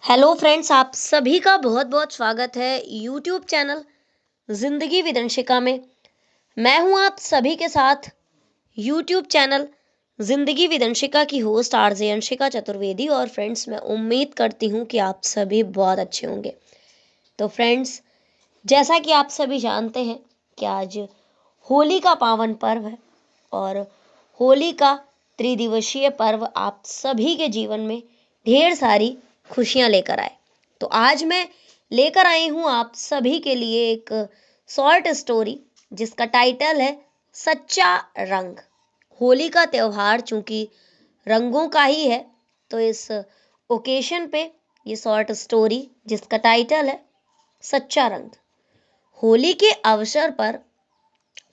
Hello friends, आप सभी का बहुत बहुत स्वागत है यूट्यूब चैनल जिंदगी विद अंशिका में। मैं हूं आप सभी के साथ यूट्यूब चैनल जिंदगी विद अंशिका की होस्ट आरजे अंशिका चतुर्वेदी। और फ्रेंड्स, मैं उम्मीद करती हूं कि आप सभी बहुत अच्छे होंगे। तो फ्रेंड्स, जैसा कि आप सभी जानते हैं कि आज होली का पावन पर्व है और होली का त्रिदिवसीय पर्व आप सभी के जीवन में ढेर सारी खुशियां लेकर आए। तो आज मैं लेकर आई हूं आप सभी के लिए एक शॉर्ट स्टोरी जिसका टाइटल है सच्चा रंग। होली का त्योहार चूंकि रंगों का ही है, तो इस ओकेशन पे ये शॉर्ट स्टोरी जिसका टाइटल है सच्चा रंग। होली के अवसर पर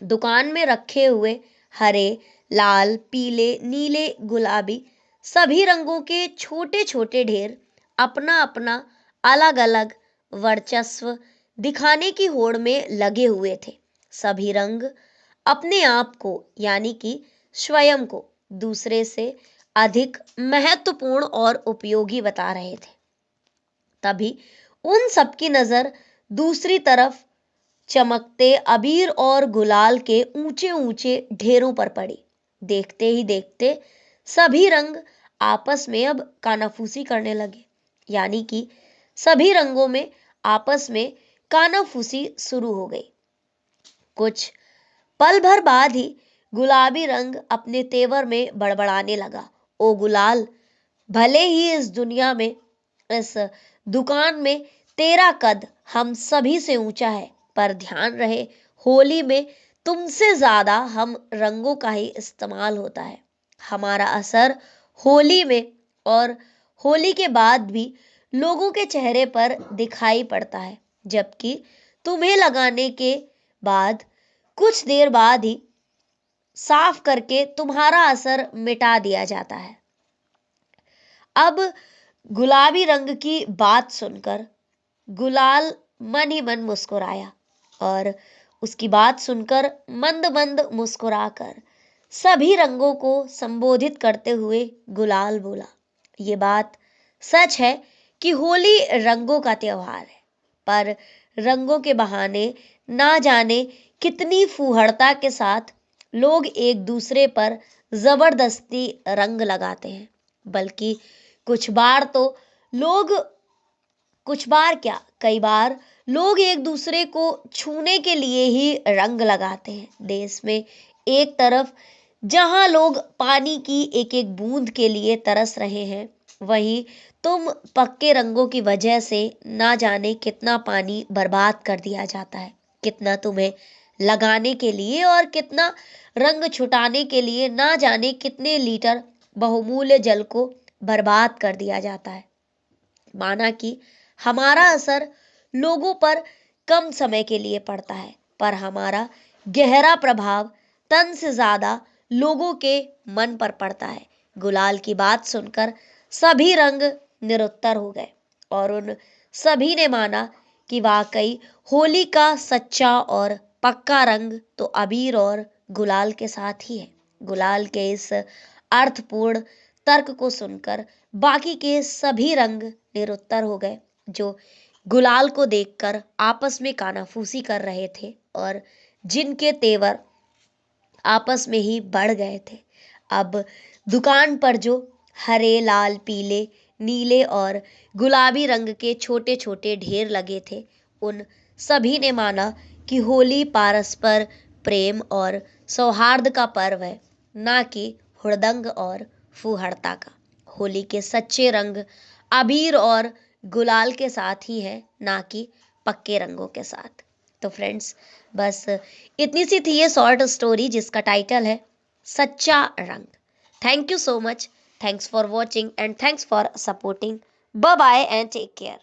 दुकान में रखे हुए हरे, लाल, पीले, नीले, गुलाबी सभी रंगों के छोटे छोटे ढेर अपना अपना अलग अलग वर्चस्व दिखाने की होड़ में लगे हुए थे। सभी रंग अपने आप को यानी कि स्वयं को दूसरे से अधिक महत्वपूर्ण और उपयोगी बता रहे थे। तभी उन सबकी नजर दूसरी तरफ चमकते अबीर और गुलाल के ऊंचे ऊंचे ढेरों पर पड़ी। देखते ही देखते सभी रंग आपस में अब कानाफूसी करने लगे, यानी कि सभी रंगों में आपस में कानाफूसी शुरू हो गई। कुछ पल भर बाद ही गुलाबी रंग अपने तेवर में बड़बड़ाने लगा, ओ गुलाल, भले ही इस दुनिया में, इस दुकान में तेरा कद हम सभी से ऊंचा है, पर ध्यान रहे होली में तुमसे ज्यादा हम रंगों का ही इस्तेमाल होता है। हमारा असर होली में और होली के बाद भी लोगों के चेहरे पर दिखाई पड़ता है, जबकि तुम्हें लगाने के बाद कुछ देर बाद ही साफ करके तुम्हारा असर मिटा दिया जाता है। अब गुलाबी रंग की बात सुनकर गुलाल मन ही मन मुस्कुराया और उसकी बात सुनकर मंद मंद मुस्कुराकर सभी रंगों को संबोधित करते हुए गुलाल बोला, ये बात सच है कि होली रंगों का त्योहार है, पर रंगों के बहाने ना जाने कितनी फूहड़ता के साथ लोग एक दूसरे पर जबरदस्ती रंग लगाते हैं। बल्कि कुछ बार तो लोग कुछ बार क्या कई बार लोग एक दूसरे को छूने के लिए ही रंग लगाते हैं। देश में एक तरफ जहां लोग पानी की एक एक बूंद के लिए तरस रहे हैं, वहीं तुम पक्के रंगों की वजह से ना जाने कितना पानी बर्बाद कर दिया जाता है, कितना तुम्हें लगाने के लिए और कितना रंग छुटाने के लिए ना जाने कितने लीटर बहुमूल्य जल को बर्बाद कर दिया जाता है। माना कि हमारा असर लोगों पर कम समय के लिए पड़ता है, पर हमारा गहरा प्रभाव तन से ज्यादा लोगों के मन पर पड़ता है। गुलाल की बात सुनकर सभी रंग निरुत्तर हो गए और उन सभी ने माना कि वाकई होली का सच्चा और पक्का रंग तो अबीर और गुलाल के साथ ही है। गुलाल के इस अर्थपूर्ण तर्क को सुनकर बाकी के सभी रंग निरुत्तर हो गए, जो गुलाल को देखकर आपस में कानाफूसी कर रहे थे और जिनके तेवर आपस में ही बढ़ गए थे। अब दुकान पर जो हरे, लाल, पीले, नीले और गुलाबी रंग के छोटे छोटे ढेर लगे थे, उन सभी ने माना कि होली पारस्पर प्रेम और सौहार्द का पर्व है, ना कि हुड़दंग और फूहड़ता का। होली के सच्चे रंग अबीर और गुलाल के साथ ही है, ना कि पक्के रंगों के साथ। तो फ्रेंड्स, बस इतनी सी थी ये शॉर्ट स्टोरी जिसका टाइटल है सच्चा रंग। Thank you so much, thanks for watching and thanks for supporting. Bye bye and take care.